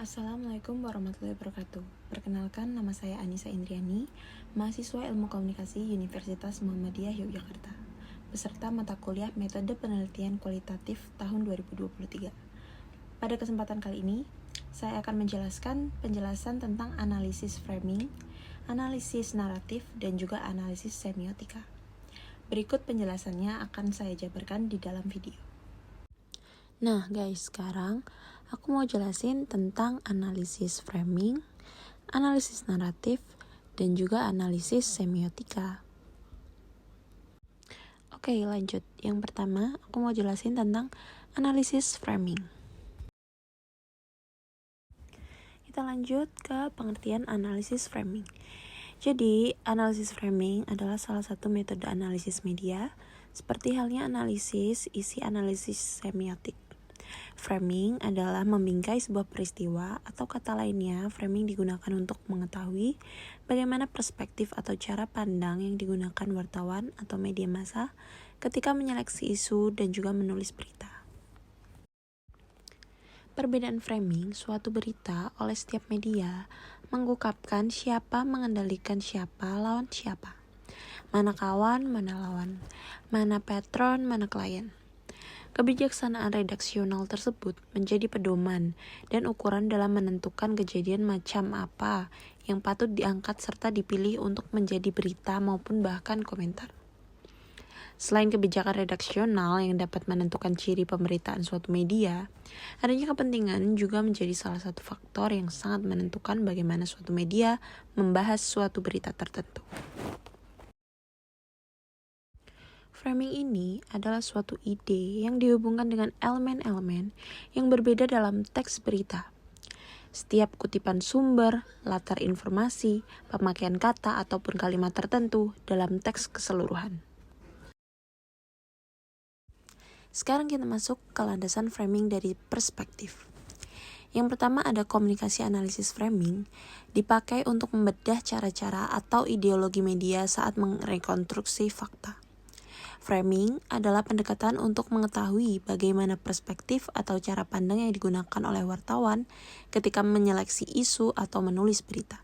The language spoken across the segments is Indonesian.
Assalamualaikum warahmatullahi wabarakatuh. Perkenalkan, nama saya Anissa Indriani, mahasiswa Ilmu Komunikasi Universitas Muhammadiyah Yogyakarta, beserta mata kuliah Metode Penelitian Kualitatif tahun 2023. Pada kesempatan kali ini, saya akan menjelaskan penjelasan tentang analisis framing, analisis naratif, dan juga analisis semiotika. Berikut penjelasannya akan saya jabarkan di dalam video. Nah guys, sekarang aku mau jelasin tentang analisis framing, analisis naratif, dan juga analisis semiotika. Oke, lanjut. Yang pertama, aku mau jelasin tentang analisis framing. Kita lanjut ke pengertian analisis framing. Jadi, analisis framing adalah salah satu metode analisis media, seperti halnya analisis isi analisis semiotik. Framing adalah membingkai sebuah peristiwa, atau kata lainnya, framing digunakan untuk mengetahui bagaimana perspektif atau cara pandang yang digunakan wartawan atau media massa ketika menyeleksi isu dan juga menulis berita. Perbedaan framing suatu berita oleh setiap media mengungkapkan siapa mengendalikan siapa lawan siapa. Mana kawan, mana lawan, mana patron, mana klien. Kebijaksanaan redaksional tersebut menjadi pedoman dan ukuran dalam menentukan kejadian macam apa yang patut diangkat serta dipilih untuk menjadi berita maupun bahkan komentar. Selain kebijakan redaksional yang dapat menentukan ciri pemberitaan suatu media, adanya kepentingan juga menjadi salah satu faktor yang sangat menentukan bagaimana suatu media membahas suatu berita tertentu. Framing ini adalah suatu ide yang dihubungkan dengan elemen-elemen yang berbeda dalam teks berita. Setiap kutipan sumber, latar informasi, pemakaian kata ataupun kalimat tertentu dalam teks keseluruhan. Sekarang kita masuk ke landasan framing dari perspektif. Yang pertama ada komunikasi analisis framing, dipakai untuk membedah cara-cara atau ideologi media saat merekonstruksi fakta. Framing adalah pendekatan untuk mengetahui bagaimana perspektif atau cara pandang yang digunakan oleh wartawan ketika menyeleksi isu atau menulis berita.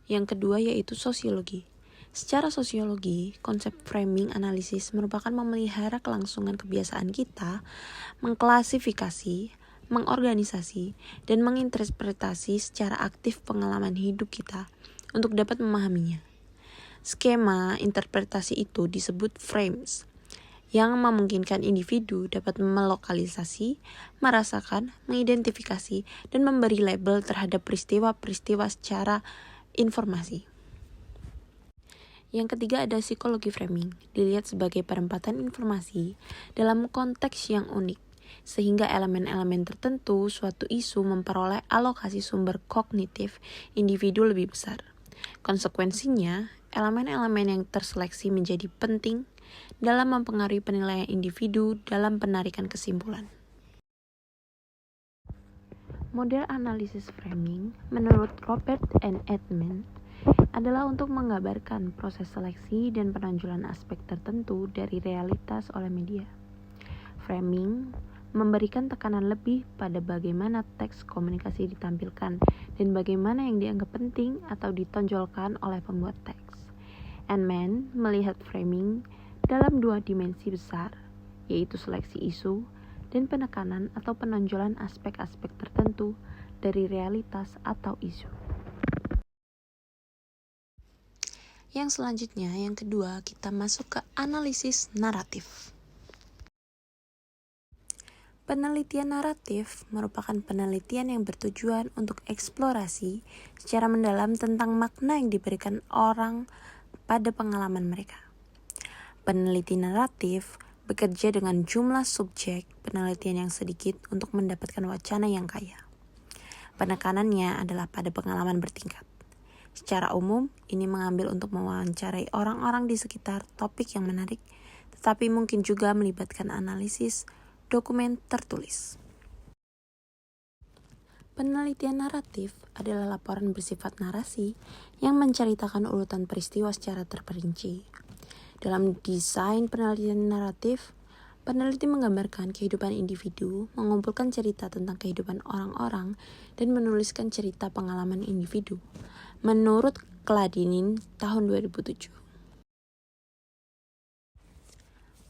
Yang kedua yaitu sosiologi. Secara sosiologi, konsep framing analisis merupakan memelihara kelangsungan kebiasaan kita, mengklasifikasi, mengorganisasi, dan menginterpretasi secara aktif pengalaman hidup kita untuk dapat memahaminya. Skema interpretasi itu disebut frames, yang memungkinkan individu dapat melokalisasi, merasakan, mengidentifikasi, dan memberi label terhadap peristiwa-peristiwa secara informasi. Yang ketiga ada psikologi framing, dilihat sebagai perempatan informasi dalam konteks yang unik, sehingga elemen-elemen tertentu suatu isu memperoleh alokasi sumber kognitif individu lebih besar. Konsekuensinya, elemen-elemen yang terseleksi menjadi penting dalam mempengaruhi penilaian individu dalam penarikan kesimpulan. Model analisis framing menurut Robert and Edman adalah untuk menggambarkan proses seleksi dan penonjolan aspek tertentu dari realitas oleh media. Framing memberikan tekanan lebih pada bagaimana teks komunikasi ditampilkan dan bagaimana yang dianggap penting atau ditonjolkan oleh pembuat teks. Edman melihat framing dalam dua dimensi besar, yaitu seleksi isu dan penekanan atau penonjolan aspek-aspek tertentu dari realitas atau isu. Yang selanjutnya, yang kedua, kita masuk ke analisis naratif. Penelitian naratif merupakan penelitian yang bertujuan untuk eksplorasi secara mendalam tentang makna yang diberikan orang pada pengalaman mereka. Peneliti naratif bekerja dengan jumlah subjek penelitian yang sedikit untuk mendapatkan wacana yang kaya. Penekanannya adalah pada pengalaman bertingkat. Secara umum, ini mengambil untuk mewawancarai orang-orang di sekitar topik yang menarik, tetapi mungkin juga melibatkan analisis dokumen tertulis. Penelitian naratif adalah laporan bersifat narasi yang menceritakan urutan peristiwa secara terperinci. Dalam desain penelitian naratif, Peneliti menggambarkan kehidupan individu, mengumpulkan cerita tentang kehidupan orang-orang, dan menuliskan cerita pengalaman individu. Menurut Kladinin tahun 2007.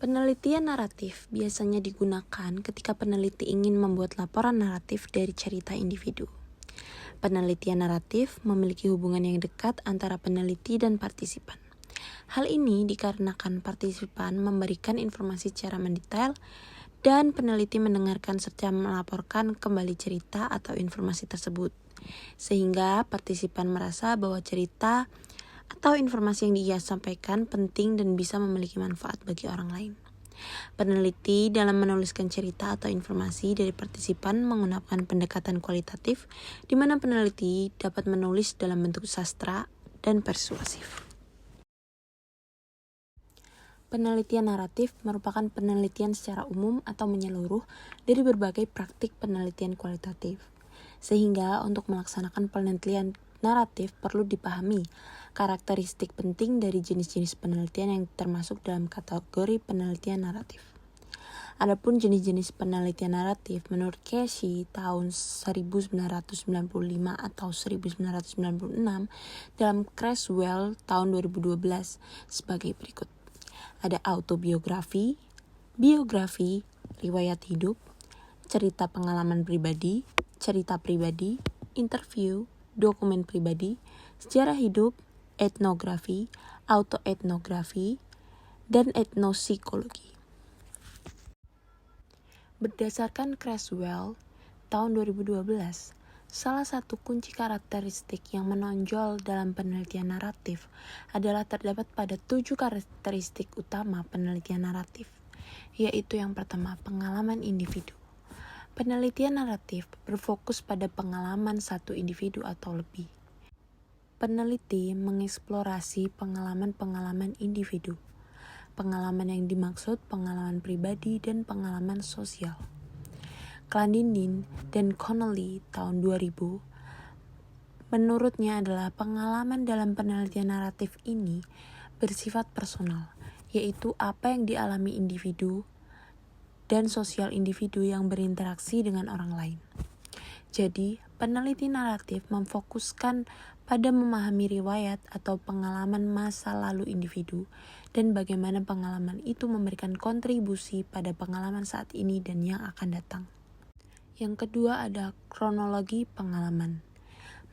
Penelitian naratif biasanya digunakan ketika peneliti ingin membuat laporan naratif dari cerita individu. Penelitian naratif memiliki hubungan yang dekat antara peneliti dan partisipan. Hal ini dikarenakan partisipan memberikan informasi secara mendetail dan peneliti mendengarkan serta melaporkan kembali cerita atau informasi tersebut. Sehingga partisipan merasa bahwa cerita atau informasi yang dia sampaikan penting dan bisa memiliki manfaat bagi orang lain. Peneliti dalam menuliskan cerita atau informasi dari partisipan menggunakan pendekatan kualitatif, di mana peneliti dapat menulis dalam bentuk sastra dan persuasif. Penelitian naratif merupakan penelitian secara umum atau menyeluruh dari berbagai praktik penelitian kualitatif. Sehingga untuk melaksanakan penelitian naratif perlu dipahami karakteristik penting dari jenis-jenis penelitian yang termasuk dalam kategori penelitian naratif. Adapun jenis-jenis penelitian naratif menurut Casey tahun 1995 atau 1996 dalam Creswell tahun 2012 sebagai berikut. Ada autobiografi, biografi, riwayat hidup, cerita pengalaman pribadi, cerita pribadi, interview, dokumen pribadi, sejarah hidup, etnografi, autoetnografi, dan etnosipsikologi. Berdasarkan Creswell tahun 2012, salah satu kunci karakteristik yang menonjol dalam penelitian naratif adalah terdapat pada 7 karakteristik utama penelitian naratif, yaitu yang pertama, pengalaman individu. Penelitian naratif berfokus pada pengalaman satu individu atau lebih. Peneliti mengeksplorasi pengalaman-pengalaman individu. Pengalaman yang dimaksud pengalaman pribadi dan pengalaman sosial. Kladinin dan Connolly tahun 2000 menurutnya adalah pengalaman dalam penelitian naratif ini bersifat personal, yaitu apa yang dialami individu dan sosial individu yang berinteraksi dengan orang lain. Jadi, peneliti naratif memfokuskan pada memahami riwayat atau pengalaman masa lalu individu dan bagaimana pengalaman itu memberikan kontribusi pada pengalaman saat ini dan yang akan datang. Yang kedua ada kronologi pengalaman.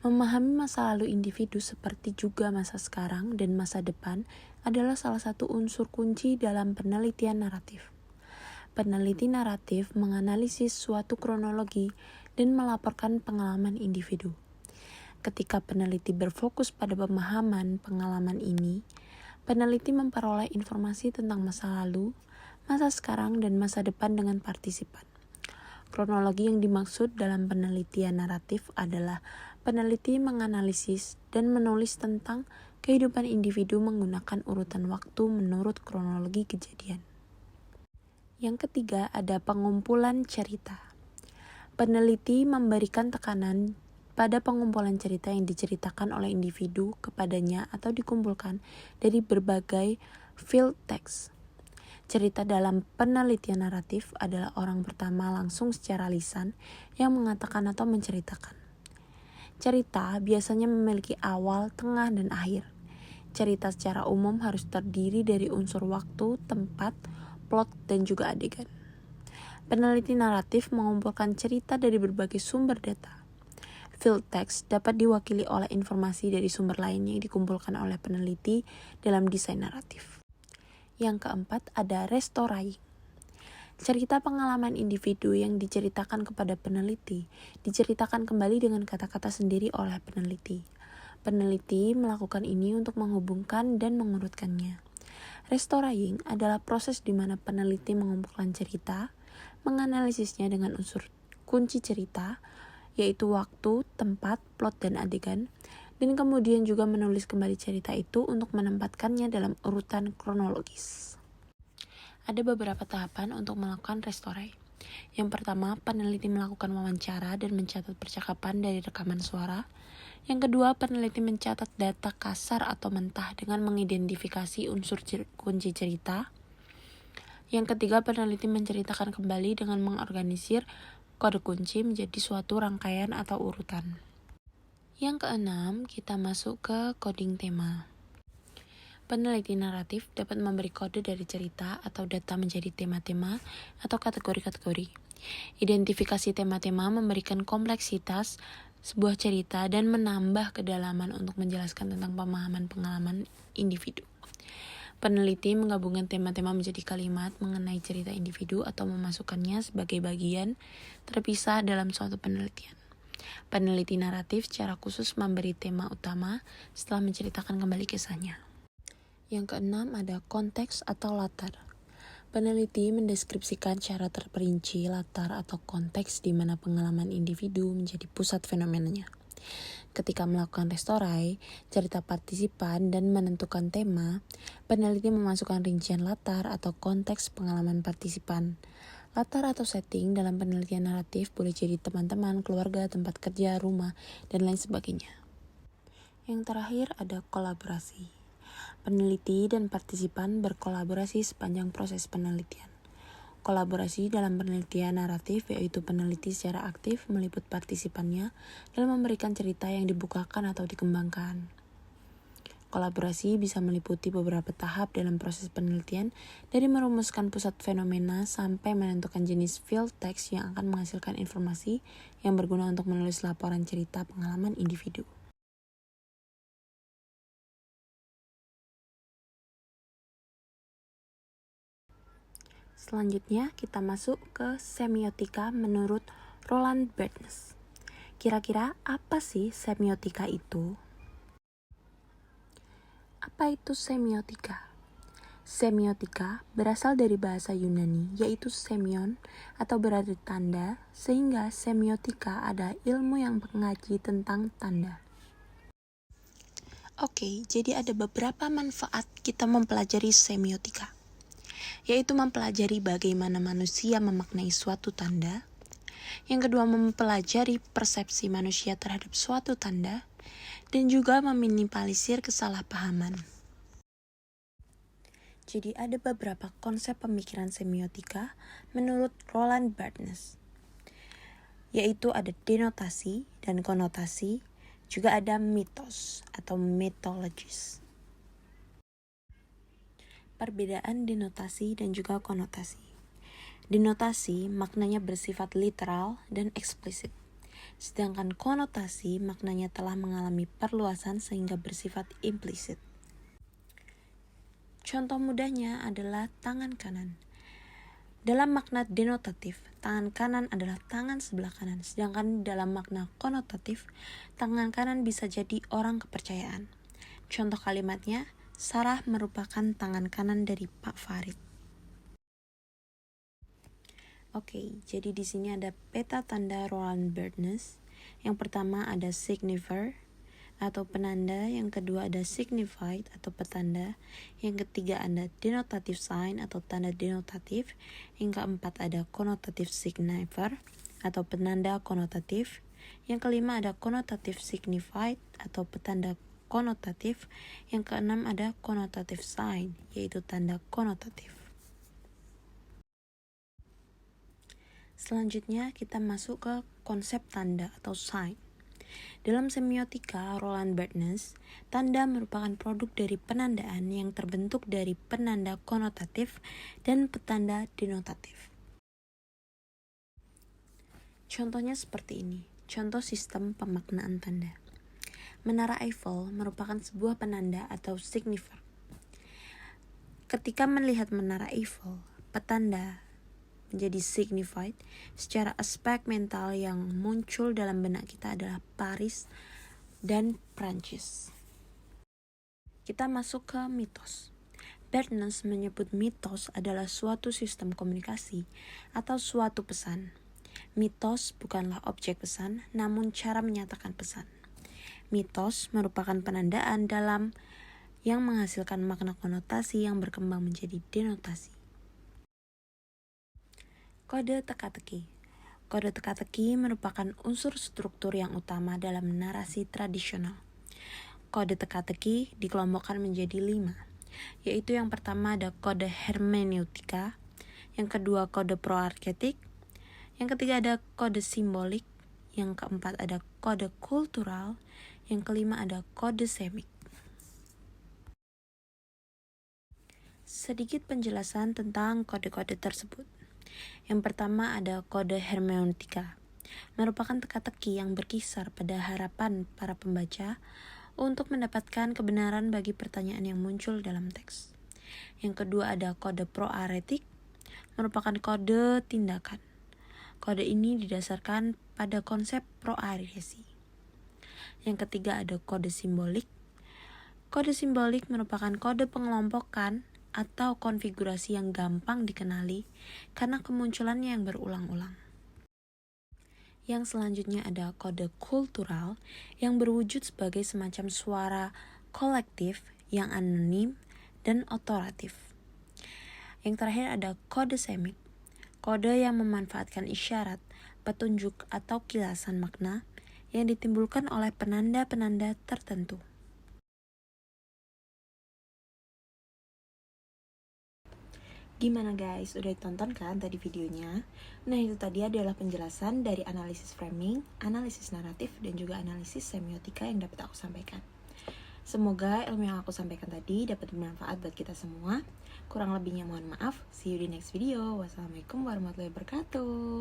Memahami masa lalu individu seperti juga masa sekarang dan masa depan adalah salah satu unsur kunci dalam penelitian naratif. Peneliti naratif menganalisis suatu kronologi dan melaporkan pengalaman individu. Ketika peneliti berfokus pada pemahaman pengalaman ini, peneliti memperoleh informasi tentang masa lalu, masa sekarang, dan masa depan dengan partisipan. Kronologi yang dimaksud dalam penelitian naratif adalah peneliti menganalisis dan menulis tentang kehidupan individu menggunakan urutan waktu menurut kronologi kejadian. Yang ketiga ada pengumpulan cerita. Peneliti memberikan tekanan pada pengumpulan cerita yang diceritakan oleh individu kepadanya atau dikumpulkan dari berbagai field text. Cerita dalam penelitian naratif adalah orang pertama langsung secara lisan yang mengatakan atau menceritakan. Cerita biasanya memiliki awal, tengah, dan akhir. Cerita secara umum harus terdiri dari unsur waktu, tempat, plot, dan juga adegan. Peneliti naratif mengumpulkan cerita dari berbagai sumber data. Field text dapat diwakili oleh informasi dari sumber lain yang dikumpulkan oleh peneliti dalam desain naratif. Yang keempat ada restorying. Cerita pengalaman individu yang diceritakan kepada peneliti diceritakan kembali dengan kata-kata sendiri oleh peneliti. Peneliti melakukan ini untuk menghubungkan dan mengurutkannya. Restorying adalah proses di mana peneliti mengumpulkan cerita, menganalisisnya dengan unsur kunci cerita, yaitu waktu, tempat, plot, dan adegan, dan kemudian juga menulis kembali cerita itu untuk menempatkannya dalam urutan kronologis. Ada beberapa tahapan untuk melakukan restory. Yang pertama, peneliti melakukan wawancara dan mencatat percakapan dari rekaman suara. Yang kedua, peneliti mencatat data kasar atau mentah dengan mengidentifikasi unsur kunci cerita. Yang ketiga, peneliti menceritakan kembali dengan mengorganisir kode kunci menjadi suatu rangkaian atau urutan. Yang keenam, kita masuk ke coding tema. Peneliti naratif dapat memberi kode dari cerita atau data menjadi tema-tema atau kategori-kategori. Identifikasi tema-tema memberikan kompleksitas sebuah cerita dan menambah kedalaman untuk menjelaskan tentang pemahaman pengalaman individu. Peneliti menggabungkan tema-tema menjadi kalimat mengenai cerita individu atau memasukkannya sebagai bagian terpisah dalam suatu penelitian. Peneliti naratif secara khusus memberi tema utama setelah menceritakan kembali kisahnya. Yang keenam ada konteks atau latar. Peneliti mendeskripsikan secara terperinci latar atau konteks di mana pengalaman individu menjadi pusat fenomenanya. Ketika melakukan restorai, cerita partisipan, dan menentukan tema, peneliti memasukkan rincian latar atau konteks pengalaman partisipan. Latar atau setting dalam penelitian naratif boleh jadi teman-teman, keluarga, tempat kerja, rumah, dan lain sebagainya. Yang terakhir ada kolaborasi. Peneliti dan partisipan berkolaborasi sepanjang proses penelitian. Kolaborasi dalam penelitian naratif yaitu peneliti secara aktif meliput partisipannya dalam memberikan cerita yang dibukakan atau dikembangkan. Kolaborasi bisa meliputi beberapa tahap dalam proses penelitian, dari merumuskan pusat fenomena sampai menentukan jenis field text yang akan menghasilkan informasi yang berguna untuk menulis laporan cerita pengalaman individu. Selanjutnya kita masuk ke semiotika menurut Roland Barthes. Kira-kira apa sih semiotika itu? Apa itu semiotika? Semiotika berasal dari bahasa Yunani, yaitu semion atau berarti tanda, sehingga semiotika adalah ilmu yang mengkaji tentang tanda. Oke, jadi ada beberapa manfaat kita mempelajari semiotika, yaitu mempelajari bagaimana manusia memaknai suatu tanda. Yang kedua, mempelajari persepsi manusia terhadap suatu tanda, dan juga meminimalisir kesalahpahaman. Jadi ada beberapa konsep pemikiran semiotika menurut Roland Barthes, yaitu ada denotasi dan konotasi, juga ada mitos atau mythologies. Perbedaan denotasi dan juga konotasi. Denotasi maknanya bersifat literal dan eksplisit, sedangkan konotasi maknanya telah mengalami perluasan sehingga bersifat implisit. Contoh mudahnya adalah tangan kanan. Dalam makna denotatif, tangan kanan adalah tangan sebelah kanan, sedangkan dalam makna konotatif, tangan kanan bisa jadi orang kepercayaan. Contoh kalimatnya, Sarah merupakan tangan kanan dari Pak Farid. Oke, jadi di sini ada peta tanda Roland Barthes. Yang pertama ada signifier atau penanda, yang kedua ada signified atau petanda, yang ketiga ada denotative sign atau tanda denotatif, yang keempat ada connotative signifier atau penanda konotatif, yang kelima ada connotative signified atau petanda konotatif, yang keenam ada connotative sign yaitu tanda konotatif. Selanjutnya kita masuk ke konsep tanda atau sign. Dalam semiotika Roland Barthes, tanda merupakan produk dari penandaan yang terbentuk dari penanda konotatif dan petanda denotatif. Contohnya seperti ini. Contoh sistem pemaknaan tanda. Menara Eiffel merupakan sebuah penanda atau signifier. Ketika melihat menara Eiffel, petanda menjadi signified. Secara aspek mental yang muncul dalam benak kita adalah Paris dan Prancis. Kita masuk ke mitos. Barthes menyebut mitos adalah suatu sistem komunikasi atau suatu pesan. Mitos bukanlah objek pesan, namun cara menyatakan pesan. Mitos merupakan penandaan dalam yang menghasilkan makna konotasi yang berkembang menjadi denotasi. Kode teka-teki. Kode teka-teki merupakan unsur struktur yang utama dalam narasi tradisional. Kode teka-teki dikelompokkan menjadi 5, yaitu yang pertama ada kode hermeneutika, Yang kedua kode proarketik. Yang ketiga ada kode simbolik. Yang keempat ada kode kultural. Yang kelima ada kode semik. Sedikit penjelasan tentang kode-kode tersebut. Yang pertama ada kode hermeneutika, merupakan teka-teki yang berkisar pada harapan para pembaca untuk mendapatkan kebenaran bagi pertanyaan yang muncul dalam teks. Yang kedua ada kode proaretik, merupakan kode tindakan. Kode ini didasarkan pada konsep proaresi. Yang ketiga ada kode simbolik. Kode simbolik merupakan kode pengelompokan atau konfigurasi yang gampang dikenali karena kemunculannya yang berulang-ulang. Yang selanjutnya ada kode kultural yang berwujud sebagai semacam suara kolektif yang anonim dan otoratif. Yang terakhir ada kode semik, kode yang memanfaatkan isyarat, petunjuk atau kilasan makna yang ditimbulkan oleh penanda-penanda tertentu. Gimana guys, udah ditonton kan tadi videonya? Nah itu tadi adalah penjelasan dari analisis framing, analisis naratif, dan juga analisis semiotika yang dapat aku sampaikan. Semoga ilmu yang aku sampaikan tadi dapat bermanfaat buat kita semua. Kurang lebihnya mohon maaf. See you di next video. Wassalamualaikum warahmatullahi wabarakatuh.